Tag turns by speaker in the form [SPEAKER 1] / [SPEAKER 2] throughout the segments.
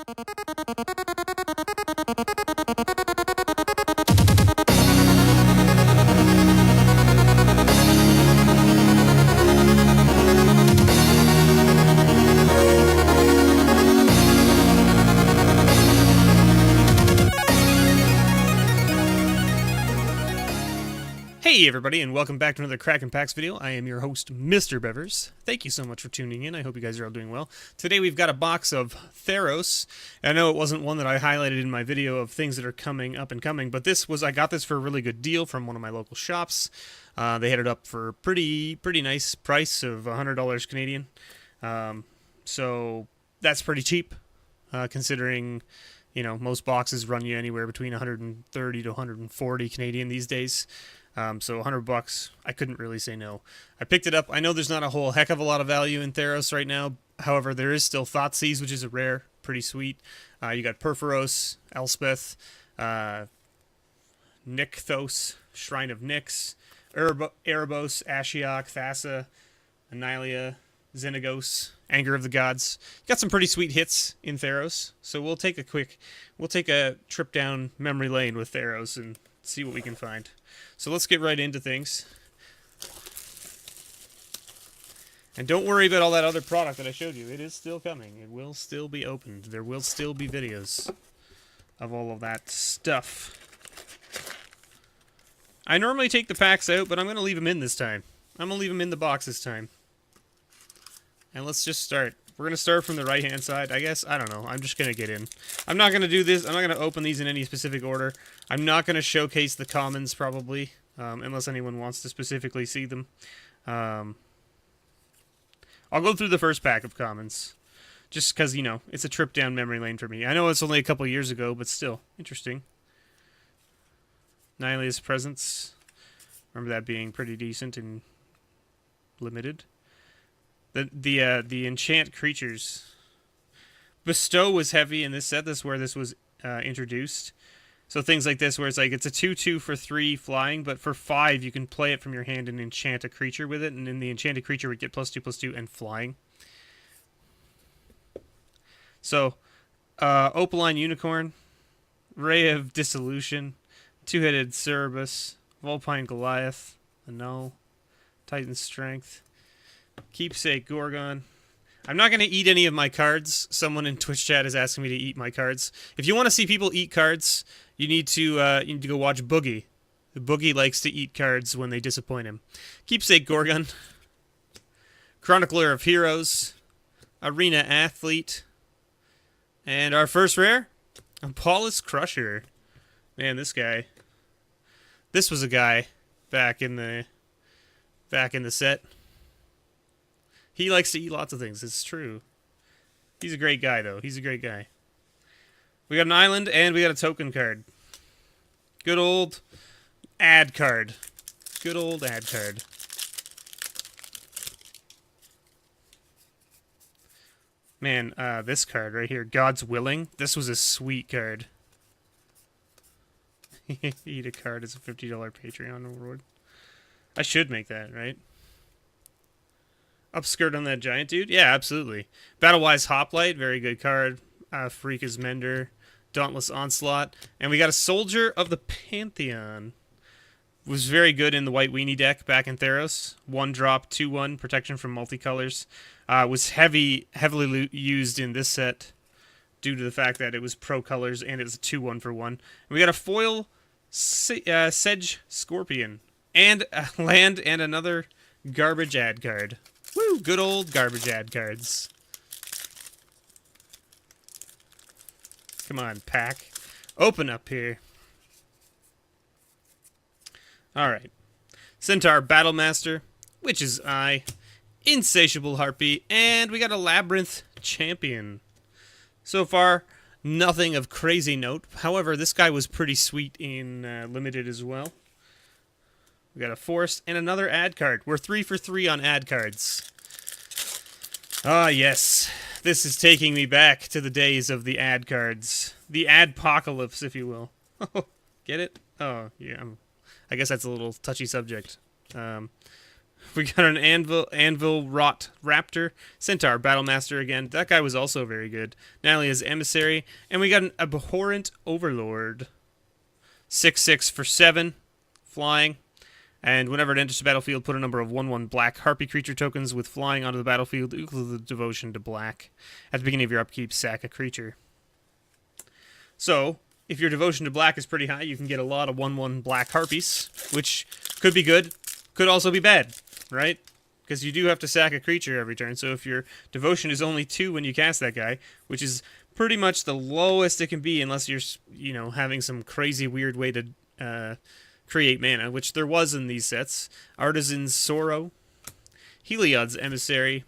[SPEAKER 1] Hey everybody, and welcome back to another Kraken Packs video. I am your host, Mr. Bevers. Thank you so much for tuning in. I hope you guys are all doing well. Today we've got a box of Theros. I know it wasn't one that I highlighted in my video of things that are coming up and coming, but I got this for a really good deal from one of my local shops. They had it up for a pretty nice price of $100 Canadian. So that's pretty cheap, considering, you know, most boxes run you anywhere between 130 to 140 Canadian these days. So $100, I couldn't really say no. I picked it up. I know there's not a whole heck of a lot of value in Theros right now. However, there is still Thoughtseas, which is a rare, pretty sweet. You got Perforos, Elspeth, Nykthos, Shrine of Nyx, Erebos, Ashiok, Thassa, Annihilia, Xenagos, Anger of the Gods. Got some pretty sweet hits in Theros. So we'll take a trip down memory lane with Theros and see what we can find. So let's get right into things. And don't worry about all that other product that I showed you. It is still coming. It will still be opened. There will still be videos of all of that stuff. I normally take the packs out, but I'm going to leave them in this time. I'm going to leave them in the box this time. And let's just start. We're going to start from the right-hand side. I guess, I don't know. I'm just going to get in. I'm not going to do this. I'm not going to open these in any specific order. I'm not going to showcase the commons, probably, unless anyone wants to specifically see them. I'll go through the first pack of commons, just because, you know, it's a trip down memory lane for me. I know it's only a couple years ago, but still, interesting. Nihilia's Presence. Remember that being pretty decent and limited. The enchant creatures. Bestow was heavy in this set. This is where this was introduced. So things like this, where it's like it's a 2/2 for 3 flying, but for 5 you can play it from your hand and enchant a creature with it, and then the enchanted creature would get +2/+2 and flying. So, Opaline Unicorn, Ray of Dissolution, Two-Headed Cerberus, Vulpine Goliath, Annul, Titan Strength, Keepsake Gorgon. I'm not going to eat any of my cards. Someone in Twitch chat is asking me to eat my cards. If you want to see people eat cards, you need to go watch Boogie. Boogie likes to eat cards when they disappoint him. Keepsake Gorgon, Chronicler of Heroes, Arena Athlete, and our first rare, Paulus Crusher. Man, this guy. This was a guy back in the set. He likes to eat lots of things. It's true. He's a great guy, though. He's a great guy. We got an island, and we got a token card. Good old ad card. Good old ad card. Man, this card right here, God's Willing. This was a sweet card. Eat a card as a $50 Patreon reward. I should make that, right? Upskirt on that giant dude? Yeah, absolutely. Battlewise Hoplite, very good card. Freaka's Mender, Dauntless Onslaught. And we got a Soldier of the Pantheon. Was very good in the White Weenie deck back in Theros. 1-drop, 2/1, protection from multicolors. Was heavily used in this set due to the fact that it was pro colors and it was a 2/1 for 1. And we got a foil Sedge Scorpion. And a land and another garbage ad card. Woo! Good old garbage ad cards. Come on, pack. Open up here. Alright. Centaur Battlemaster, Witch's Eye, Insatiable Harpy, and we got a Labyrinth Champion. So far, nothing of crazy note. However, this guy was pretty sweet in Limited as well. We got a Forest and another ad card. We're 3 for 3 on ad cards. Ah, yes. This is taking me back to the days of the ad cards. The adpocalypse, if you will. Get it? Oh, yeah. I guess that's a little touchy subject. We got an Anvil Rot Raptor. Centaur Battlemaster again. That guy was also very good. Nalia's Emissary. And we got an Abhorrent Overlord. 6/6 for 7. Flying. And whenever it enters the battlefield, put a number of 1/1 black Harpy creature tokens with flying onto the battlefield equal to the devotion to black. At the beginning of your upkeep, sack a creature. So, if your devotion to black is pretty high, you can get a lot of 1/1 black Harpies, which could be good, could also be bad, right? Because you do have to sack a creature every turn, so if your devotion is only 2 when you cast that guy, which is pretty much the lowest it can be unless you're, you know, having some crazy weird way to create mana, which there was in these sets. Artisan's Sorrow, Heliod's Emissary,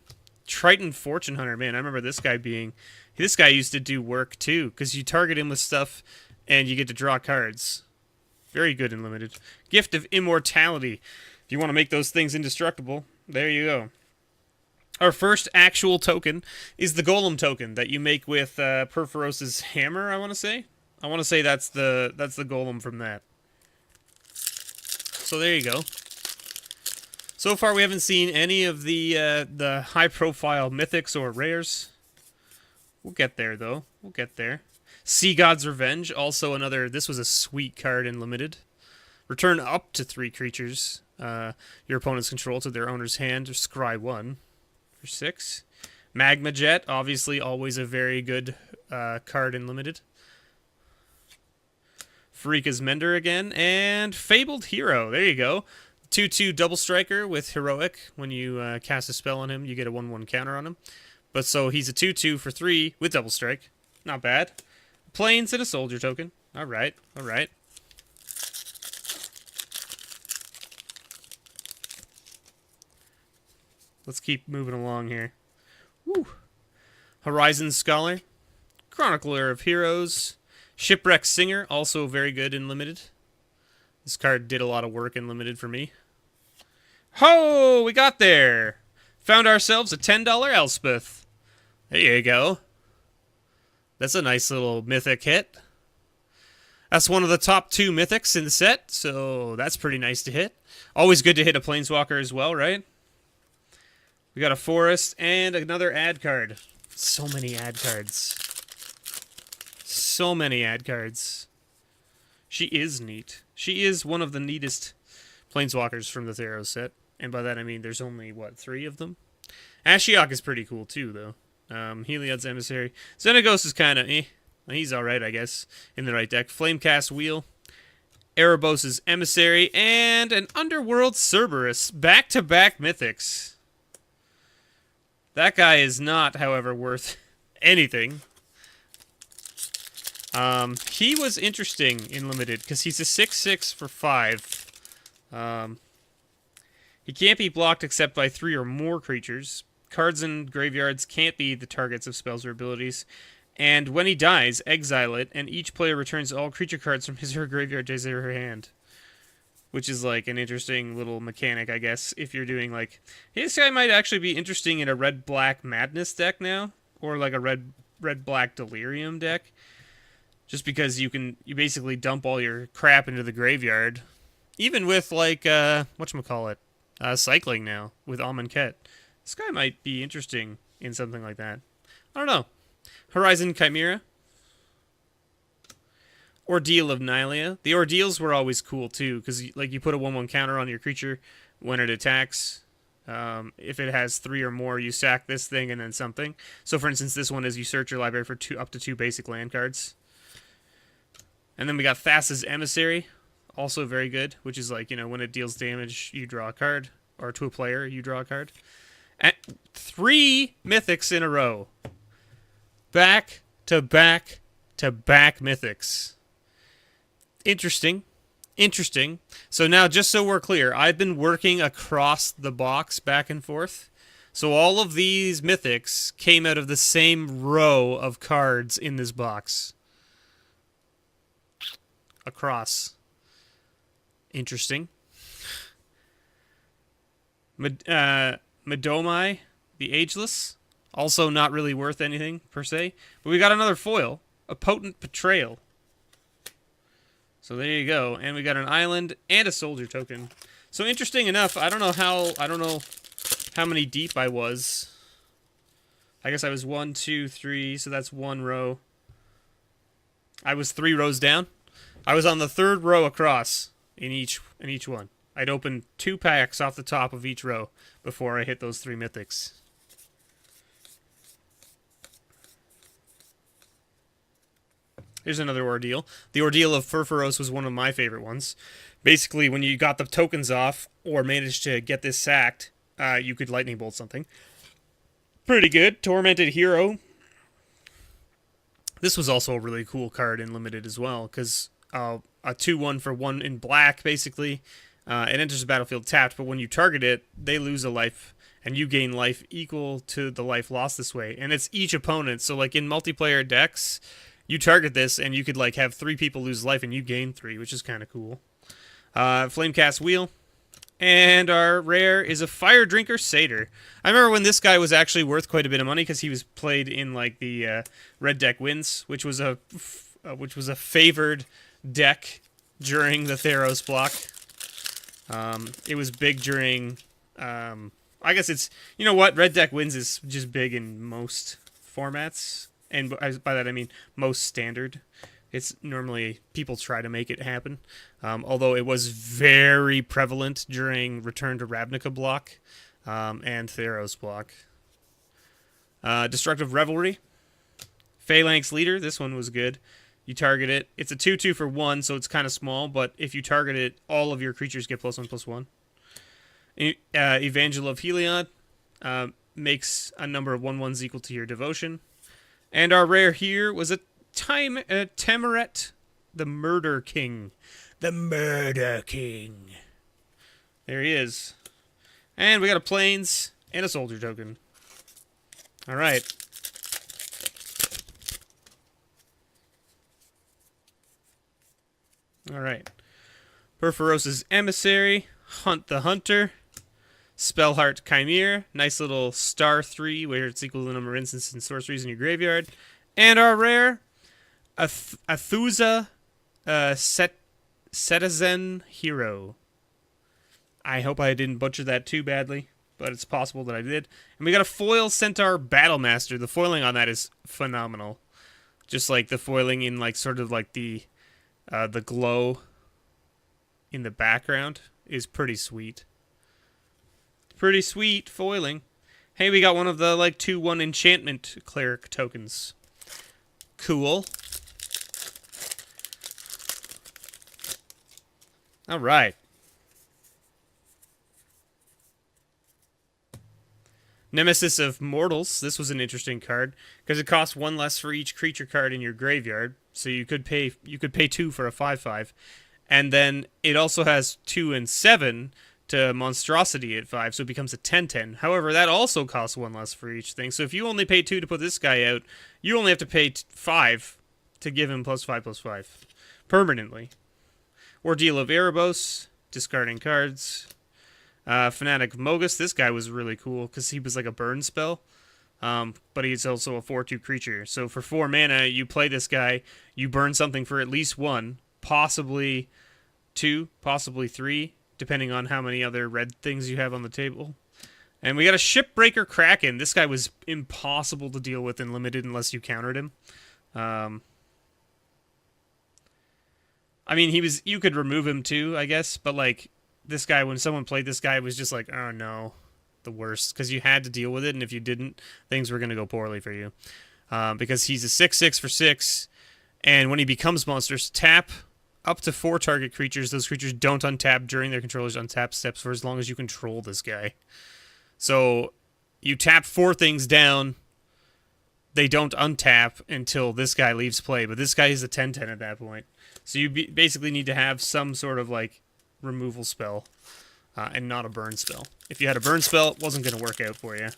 [SPEAKER 1] Triton Fortune Hunter. Man, I remember this guy being... This guy used to do work, too, because you target him with stuff and you get to draw cards. Very good in Limited. Gift of Immortality. If you want to make those things indestructible, there you go. Our first actual token is the Golem token that you make with Perforos's Hammer, I want to say. I want to say that's the Golem from that. So there you go. So far we haven't seen any of the high-profile mythics or rares. We'll get there, though. We'll get there. Sea God's Revenge, also another... This was a sweet card in Limited. Return up to 3 creatures your opponent's control to their owner's hand, or scry 1 for 6. Magma Jet, obviously always a very good card in Limited. Farika's Mender again, and Fabled Hero. There you go. 2/2 double striker with Heroic. When you cast a spell on him, you get a 1/1 counter on him. But so he's a 2/2 for 3 with double strike. Not bad. Plains and a soldier token. Alright, alright. Let's keep moving along here. Woo. Horizon Scholar. Chronicler of Heroes. Shipwreck Singer, also very good in Limited. This card did a lot of work in Limited for me. Ho! We got there! Found ourselves a $10 Elspeth. There you go. That's a nice little mythic hit. That's one of the top 2 mythics in the set, so that's pretty nice to hit. Always good to hit a Planeswalker as well, right? We got a Forest and another ad card. So many ad cards. So many ad cards. She is neat. She is one of the neatest Planeswalkers from the Theros set. And by that I mean there's only, what, 3 of them? Ashiok is pretty cool too, though. Heliod's Emissary. Xenagos is kind of He's alright, I guess, in the right deck. Flamecast Wheel. Erebos' Emissary. And an Underworld Cerberus. Back-to-back mythics. That guy is not, however, worth anything. He was interesting in Limited, because he's a 6/6 for 5. He can't be blocked except by 3 or more creatures. Cards in graveyards can't be the targets of spells or abilities. And when he dies, exile it, and each player returns all creature cards from his or her graveyard to his or her hand. Which is like an interesting little mechanic, I guess, if you're doing like... This guy might actually be interesting in a red-black Madness deck now, or like a red-black Delirium deck. Just because you basically dump all your crap into the graveyard. Even with like, whatchamacallit, cycling now, with Amonkhet. This guy might be interesting in something like that. I don't know. Horizon Chimera. Ordeal of Nylea. The Ordeals were always cool, too, because like, you put a 1/1 counter on your creature when it attacks. If it has 3 or more, you sack this thing and then something. So, for instance, this one is you search your library for up to 2 basic land cards. And then we got Thassa's Emissary. Also very good, which is like, you know, when it deals damage, you draw a card. Or to a player, you draw a card. And 3 mythics in a row. Back to back to back mythics. Interesting. Interesting. So now, just so we're clear, I've been working across the box back and forth. So all of these mythics came out of the same row of cards in this box. Across. Interesting. Medomai, the Ageless. Also not really worth anything, per se. But we got another foil. A Potent Betrayal. So there you go. And we got an island and a soldier token. So interesting enough, I don't know how many deep I was. I guess I was 1, 2, 3, so that's one row. I was 3 rows down. I was on the 3rd row across in each one. I'd open 2 packs off the top of each row before I hit those 3 mythics. Here's another ordeal. The ordeal of Furfuros was one of my favorite ones. Basically, when you got the tokens off or managed to get this sacked, you could lightning bolt something. Pretty good. Tormented Hero. This was also a really cool card in Limited as well, because a 2-1 for 1 in black, basically. It enters the battlefield tapped, but when you target it, they lose a life, and you gain life equal to the life lost this way. And it's each opponent, so like in multiplayer decks, you target this, and you could like have 3 people lose life, and you gain 3, which is kind of cool. Flamecast Wheel. And our rare is a Fire Drinker Satyr. I remember when this guy was actually worth quite a bit of money because he was played in like the Red Deck Wins, which was a favored deck during the Theros block. It was big during. I guess it's, you know what, Red Deck Wins is just big in most formats, and by that I mean most standard. It's normally, people try to make it happen. Although it was very prevalent during Return to Ravnica block and Theros block. Destructive Revelry. Phalanx Leader. This one was good. You target it. It's a 2-2 for 1, so it's kind of small, but if you target it, all of your creatures get +1/+1. Evangel of Heliod. Makes a number of 1/1s equal to your devotion. And our rare here was a Temerret, the Murder King. The Murder King. There he is. And we got a Plains and a Soldier token. Alright. Alright. Purphoros' Emissary, Hunt the Hunter, Spellheart Chimera, nice little star 3 where it's equal to the number of instances and sorceries in your graveyard. And our rare, Athusa Cetizen Hero. I hope I didn't butcher that too badly, but it's possible that I did. And we got a Foil Centaur Battlemaster. The foiling on that is phenomenal. Just like the foiling in like sort of like the glow in the background is pretty sweet. Pretty sweet foiling. Hey, we got one of the like 2/1 enchantment cleric tokens. Cool. All right. Nemesis of Mortals. This was an interesting card because it costs 1 less for each creature card in your graveyard. So you could pay 2 for a 5/5, and then it also has 2 and 7 to Monstrosity at 5, so it becomes a 10/10. However, that also costs 1 less for each thing. So if you only pay 2 to put this guy out, you only have to pay 5 to give him +5/+5 permanently. Ordeal of Erebos, discarding cards. Fanatic of Mogus. This guy was really cool because he was like a burn spell, but he's also a 4/2 creature. So for 4 mana, you play this guy, you burn something for at least 1, possibly 2, possibly 3, depending on how many other red things you have on the table. And we got a Shipbreaker Kraken. This guy was impossible to deal with in Limited unless you countered him. I mean, you could remove him too, I guess, but like this guy, when someone played this guy, it was just like, oh no, the worst, because you had to deal with it, and if you didn't, things were going to go poorly for you. Because he's a 6/6 for 6, and when he becomes monsters, tap up to 4 target creatures. Those creatures don't untap during their controller's untap steps for as long as you control this guy. So you tap 4 things down, they don't untap until this guy leaves play, but this guy is a 10/10 at that point. So you basically need to have some sort of like removal spell and not a burn spell. If you had a burn spell, it wasn't going to work out for you.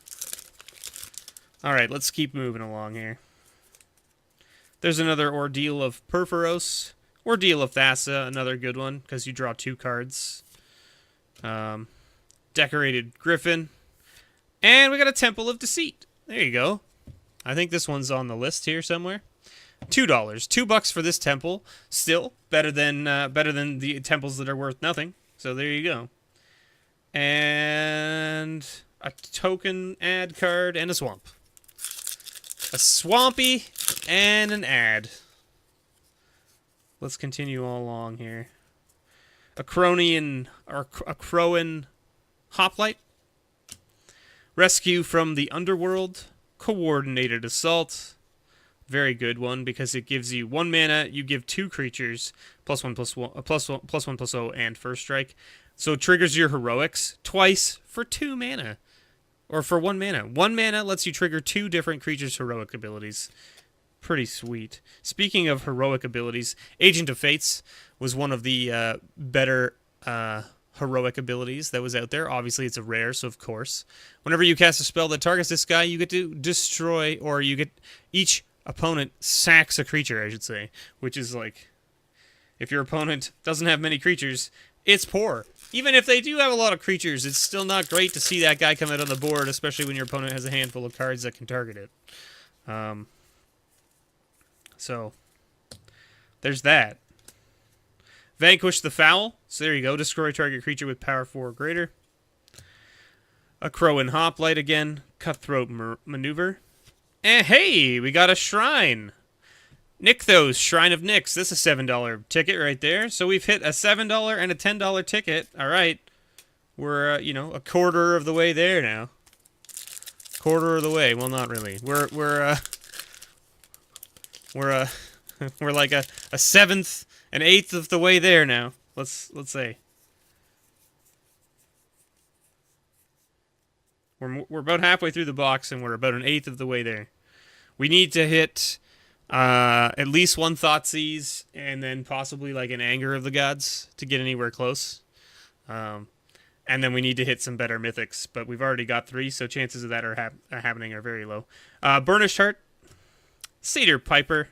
[SPEAKER 1] Alright, let's keep moving along here. There's another Ordeal of Purphoros. Ordeal of Thassa, another good one, because you draw 2 cards. Decorated Griffin. And we got a Temple of Deceit. There you go. I think this one's on the list here somewhere. $2. $2 for this temple. Still better than the temples that are worth nothing. So there you go. And a token ad card and a swamp. A swampy and an ad. Let's continue all along here. A Cronian or a Crowan Hoplite. Rescue from the Underworld. Coordinated Assault. Very good one because it gives you 1 mana. You give 2 creatures +1/+1/+0 and first strike. So it triggers your heroics twice for 2 mana. Or for 1 mana. 1 mana lets you trigger 2 different creatures' heroic abilities. Pretty sweet. Speaking of heroic abilities, Agent of Fates was one of the better heroic abilities that was out there. Obviously, it's a rare, so of course. Whenever you cast a spell that targets this guy, you get to destroy, or you get each opponent sacks a creature, I should say. Which is like, if your opponent doesn't have many creatures, it's poor. Even if they do have a lot of creatures, it's still not great to see that guy come out on the board, especially when your opponent has a handful of cards that can target it. So, there's that. Vanquish the Foul. So there you go. Destroy target creature with power 4 or greater. A Crowan Hoplite again. Cutthroat Maneuver. And hey, we got a Shrine. Nykthos, Shrine of Nyx. This is a $7 ticket right there. So we've hit a $7 and a $10 ticket. All right. We're, you know, a quarter of the way there now. Quarter of the way. Well, not really. We're like a 7th, an 8th of the way there now. Let's say. We're about halfway through the box, and we're about an 8th of the way there. We need to hit at least 1 Thoughtseize, and then possibly like an Anger of the Gods to get anywhere close. And then we need to hit some better mythics, but we've already got 3, so chances of that are happening are very low. Burnished Heart, Cedar Piper,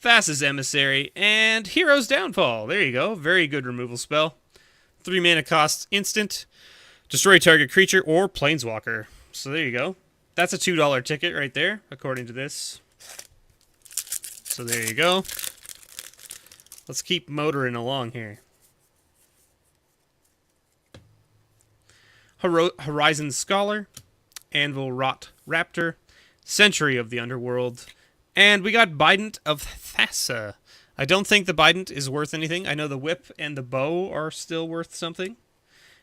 [SPEAKER 1] Thassa's Emissary, and Hero's Downfall. There you go. Very good removal spell. 3 mana cost instant. Destroy target creature or planeswalker. So there you go. That's a $2 ticket right there, according to this. So there you go. Let's keep motoring along here. Horizon Scholar, Anvil Rot Raptor, Century of the Underworld, and we got Bident of Thassa. I don't think the Bident is worth anything. I know the Whip and the Bow are still worth something.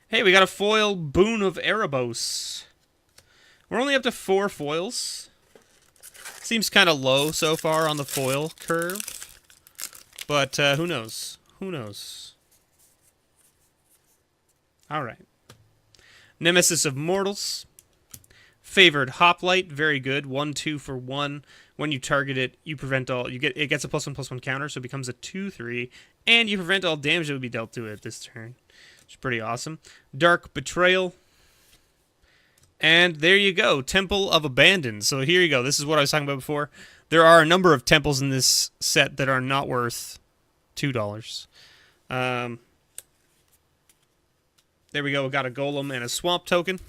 [SPEAKER 1] Hey, we got a foil Boon of Erebos. We're only up to 4 foils. Seems kind of low so far on the foil curve. But who knows? Who knows? Alright. Nemesis of Mortals. Favored Hoplite, very good. 1/2 for 1. When you target it, you prevent all. It gets a +1/+1 counter, so it becomes a 2/3, and you prevent all damage that would be dealt to it this turn. It's pretty awesome. Dark Betrayal. And there you go, Temple of Abandon. So here you go. This is what I was talking about before. There are a number of temples in this set that are not worth $2. There we go. We got a Golem and a Swamp token.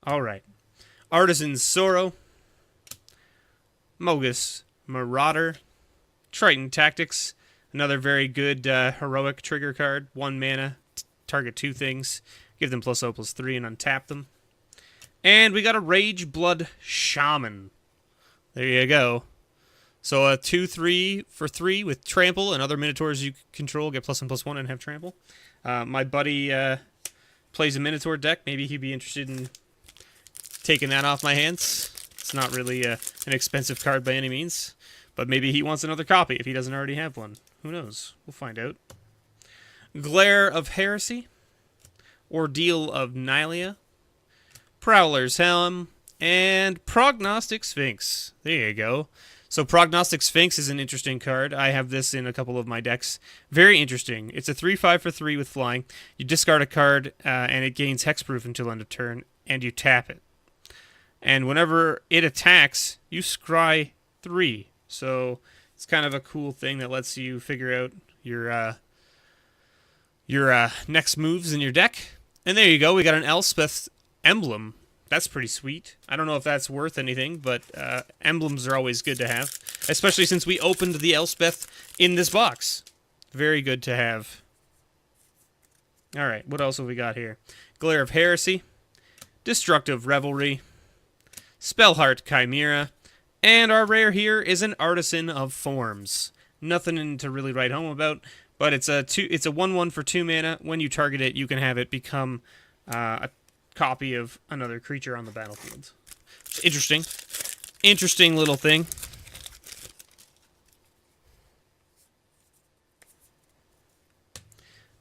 [SPEAKER 1] All right. Artisan's Sorrow. Mogus Marauder. Triton Tactics. Another very good heroic trigger card. 1 mana. Target 2 things. Give them +0/+3 and untap them. And we got a Rage Blood Shaman. There you go. So a 2/3 for 3 with Trample, and other Minotaurs you control get +1/+1 and have Trample. My buddy plays a Minotaur deck. Maybe he'd be interested in taking that off my hands. It's not really an expensive card by any means, but maybe he wants another copy if he doesn't already have one. Who knows? We'll find out. Glare of Heresy. Ordeal of Nylea. Prowler's Helm. And Prognostic Sphinx. There you go. So Prognostic Sphinx is an interesting card. I have this in a couple of my decks. Very interesting. It's a 3/5 for 3 with flying. You discard a card, and it gains hexproof until end of turn, and you tap it. And whenever it attacks, you scry 3. So it's kind of a cool thing that lets you figure out your next moves in your deck. And there you go. We got an Elspeth Emblem. That's pretty sweet. I don't know if that's worth anything, but emblems are always good to have, especially since we opened the Elspeth in this box. Very good to have. All right, what else have we got here? Glare of Heresy, Destructive Revelry, Spellheart Chimera, and our rare here is an Artisan of Forms. Nothing to really write home about, but it's a 1/1 for 2 mana. When you target it, you can have it become a copy of another creature on the battlefield. Interesting. Interesting little thing.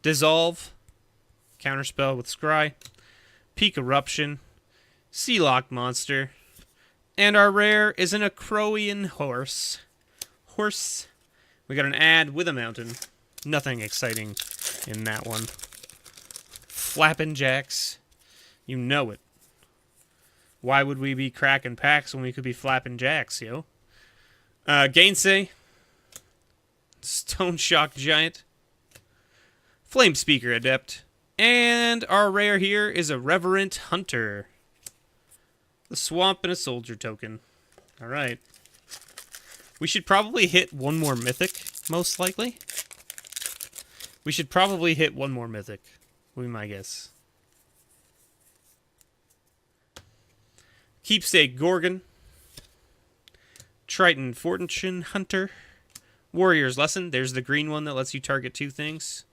[SPEAKER 1] Dissolve. Counterspell with Scry. Peak Eruption. Sealock Monster. And our rare is an Acroian Horse. We got an ad with a mountain. Nothing exciting in that one. Flappin' Jacks. You know it. Why would we be cracking packs when we could be flapping jacks, yo? Gainsay. Stone Shock Giant. Flame Speaker Adept. And our rare here is a Reverent Hunter. The Swamp and a Soldier token. Alright. We should probably hit one more Mythic, most likely. We should probably hit one more Mythic. Would be my guess. Keepsake Gorgon. Triton Fortune Hunter. Warrior's Lesson. There's the green one that lets you target 2 things.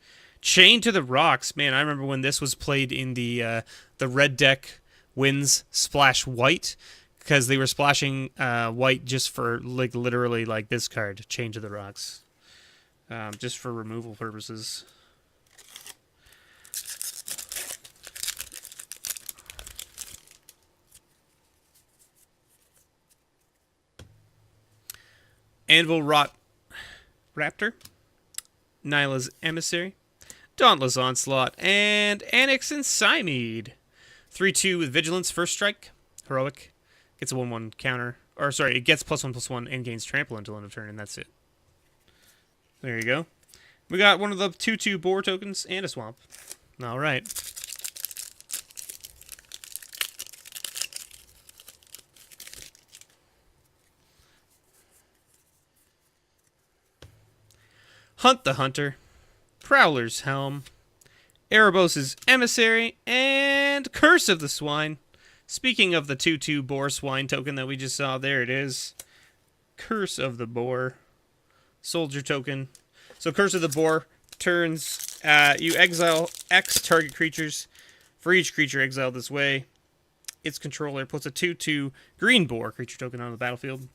[SPEAKER 1] Chain to the Rocks. Man, I remember when this was played in the red deck wins splash white. Because they were splashing white just for, like, literally, like, this card. Chain to the Rocks. Just for removal purposes. Anvil Rot Raptor, Nyla's Emissary, Dauntless Onslaught, and Annex and Cymede. 3/2 with Vigilance, first strike, heroic, gets a 1/1 counter, or sorry, it gets +1/+1 and gains trample until end of turn, and that's it. There you go. We got one of the 2/2 boar tokens and a swamp. All right. Hunt the Hunter, Prowler's Helm, Erebos' Emissary, and Curse of the Swine. Speaking of the 2/2 Boar Swine token that we just saw, there it is. Curse of the Boar. Soldier token. So Curse of the Boar turns, you exile X target creatures. For each creature exiled this way, its controller puts a 2/2 green boar creature token on the battlefield.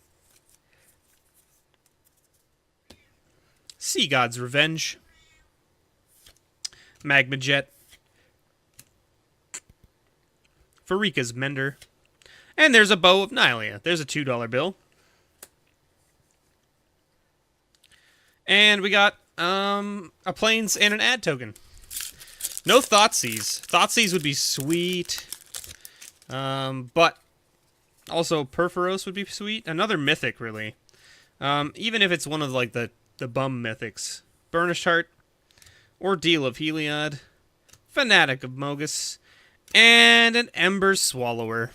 [SPEAKER 1] Sea God's Revenge. Magma Jet. Farika's Mender. And there's a Bow of Nylea. There's a $2 bill. And we got a Plains and an ad token. No Thoughtseize. Thoughtseize would be sweet. But also Perforos would be sweet. Another Mythic, really. Even if it's one of like the bum mythics. Burnished Heart, Ordeal of Heliod, Fanatic of Mogus, and an Ember Swallower.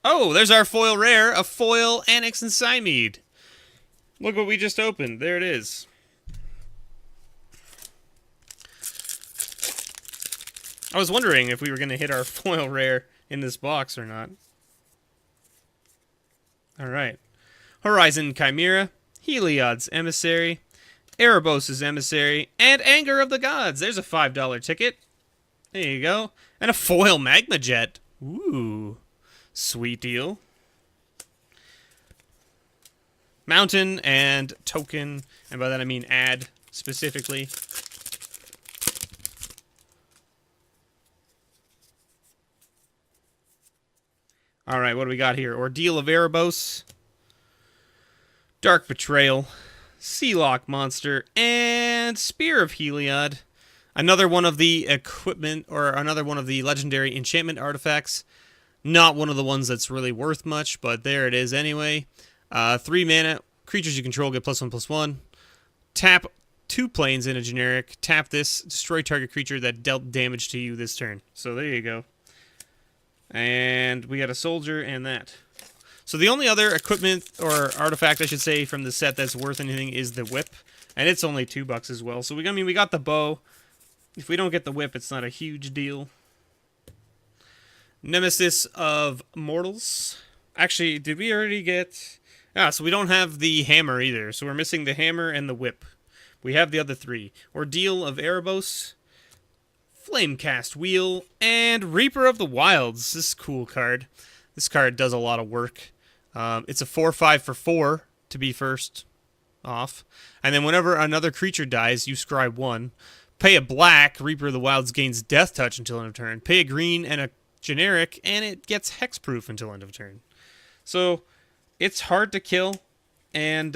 [SPEAKER 1] Oh, there's our foil rare, a foil Annex and Cymede. Look what we just opened. There it is. I was wondering if we were going to hit our foil rare in this box or not. Alright. Horizon Chimera, Heliod's Emissary, Erebos' Emissary, and Anger of the Gods. There's a $5 ticket. There you go. And a foil Magma Jet. Ooh. Sweet deal. Mountain and token, and by that I mean ad specifically. Alright, what do we got here? Ordeal of Erebos, Dark Betrayal, Sealock Monster, and Spear of Heliod. Another one of the equipment, or another one of the legendary enchantment artifacts. Not one of the ones that's really worth much, but there it is anyway. 3 mana, creatures you control get +1/+1. Tap 2 planes in a generic. Tap this, destroy target creature that dealt damage to you this turn. So there you go. And we got a soldier and that. So the only other equipment, or artifact I should say, from the set that's worth anything is the whip. And it's only $2 as well. So we got the bow. If we don't get the whip, it's not a huge deal. Nemesis of Mortals. Actually, did we already get... so we don't have the hammer either. So we're missing the hammer and the whip. We have the other 3. Ordeal of Erebos, Flamecast Wheel, and Reaper of the Wilds. This is a cool card. This card does a lot of work. It's a 4/5 for 4 to be first off. And then whenever another creature dies, you scribe 1. Pay a black, Reaper of the Wilds gains Death Touch until end of turn. Pay a green and a generic, and it gets hexproof until end of turn. So it's hard to kill, and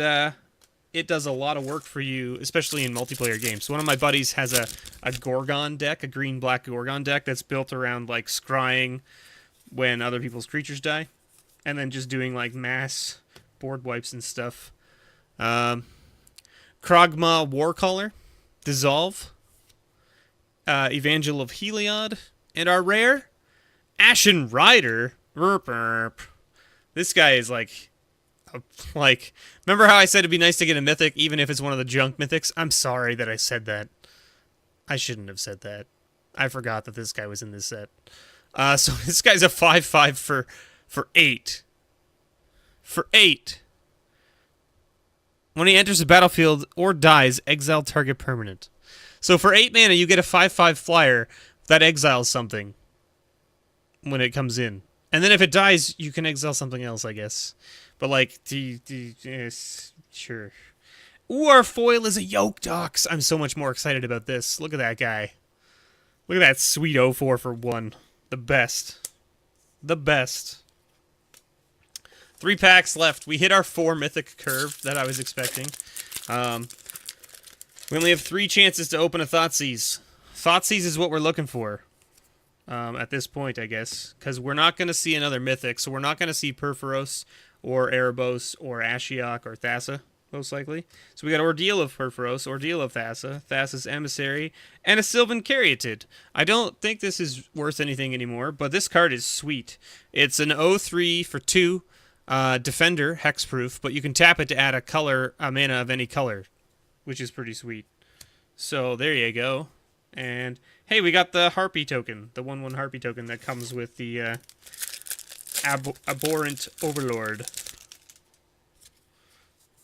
[SPEAKER 1] it does a lot of work for you, especially in multiplayer games. So one of my buddies has a Gorgon deck, a green-black Gorgon deck that's built around like scrying when other people's creatures die, and then just doing like mass board wipes and stuff. Kragma Warcaller, Dissolve, Evangel of Heliod, and our rare Ashen Rider. This guy is like, remember how I said it'd be nice to get a mythic even if it's one of the junk mythics? I'm sorry that I said that. I shouldn't have said that. I forgot that this guy was in this set. So this guy's a 5/5 for 8. For 8. When he enters the battlefield or dies, exile target permanent. So for 8 mana, you get a 5/5 flyer that exiles something when it comes in. And then if it dies, you can exile something else, I guess. But like, yes, sure. Ooh, our foil is a Yoke Dox. I'm so much more excited about this. Look at that guy. Look at that sweet 04 for 1. The best. The best. 3 packs left. We hit our 4 mythic curve that I was expecting. We only have 3 chances to open a Thoughtseize. Thoughtseize is what we're looking for. At this point, I guess. Because we're not going to see another mythic. So we're not going to see Purphoros or Erebos or Ashiok or Thassa, most likely. So we got Ordeal of Purphoros, Ordeal of Thassa, Thassa's Emissary, and a Sylvan Caryatid. I don't think this is worth anything anymore, but this card is sweet. It's an 03 for 2, Defender, hexproof, but you can tap it to add a mana of any color, which is pretty sweet. So there you go. And hey, we got the Harpy token, the 1/1 Harpy token that comes with the Abhorrent Overlord.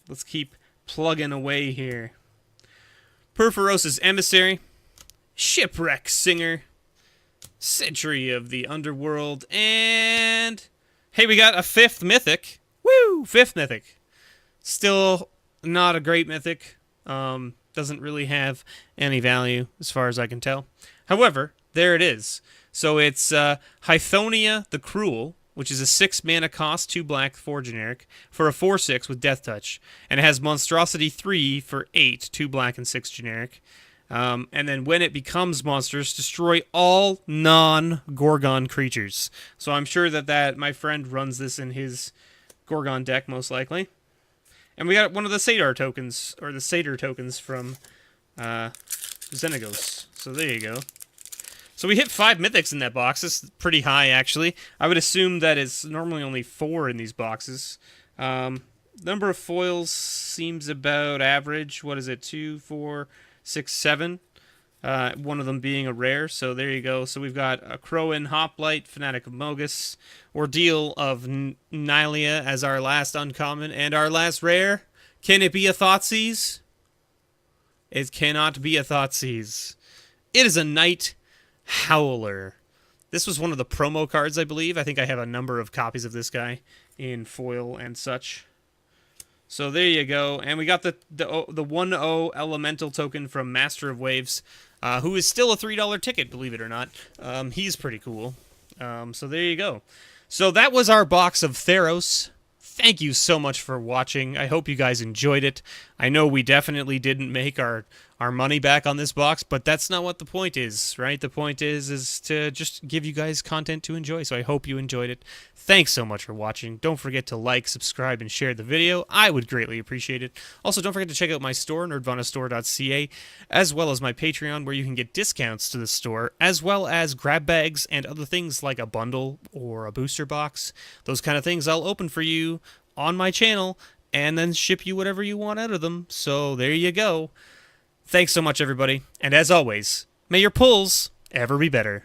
[SPEAKER 1] Let's keep plugging away here. Purphoros' Emissary, Shipwreck Singer, Sentry of the Underworld, and hey, we got a 5th mythic. Woo! 5th mythic. Still not a great mythic. Doesn't really have any value as far as I can tell. However, there it is. So it's Hythonia the Cruel, which is a 6 mana cost, 2 black, 4 generic, for a 4/6 with Death Touch. And it has Monstrosity 3 for 8, 2 black and 6 generic. And then when it becomes monstrous, destroy all non-Gorgon creatures. So I'm sure that my friend runs this in his Gorgon deck, most likely. And we got one of the Satyr tokens, or the Satyr tokens from Xenagos. So there you go. So we hit 5 mythics in that box. That's pretty high, actually. I would assume that it's normally only 4 in these boxes. Number of foils seems about average. What is it? 2, 4, 6, 7. One of them being a rare. So there you go. So we've got a Crowan Hoplite, Fanatic of Mogus, Ordeal of Nylea as our last uncommon, and our last rare. Can it be a Thoughtseize? It cannot be a Thoughtseize. It is a Night Howler. This was one of the promo cards, I believe. I think I have a number of copies of this guy in foil and such. So there you go. And we got the 1/0 Elemental token from Master of Waves, who is still a $3 ticket, believe it or not. He's pretty cool. So there you go. So that was our box of Theros. Thank you so much for watching. I hope you guys enjoyed it. I know we definitely didn't make our our money back on this box, but that's not what the point is, right? The point is to just give you guys content to enjoy, so I hope you enjoyed it. Thanks so much for watching. Don't forget to like, subscribe, and share the video. I would greatly appreciate it. Also, don't forget to check out my store, nerdvanastore.ca, as well as my Patreon, where you can get discounts to the store, as well as grab bags and other things like a bundle or a booster box. Those kind of things I'll open for you on my channel, and then ship you whatever you want out of them. So there you go. Thanks so much, everybody. And as always, may your pulls ever be better.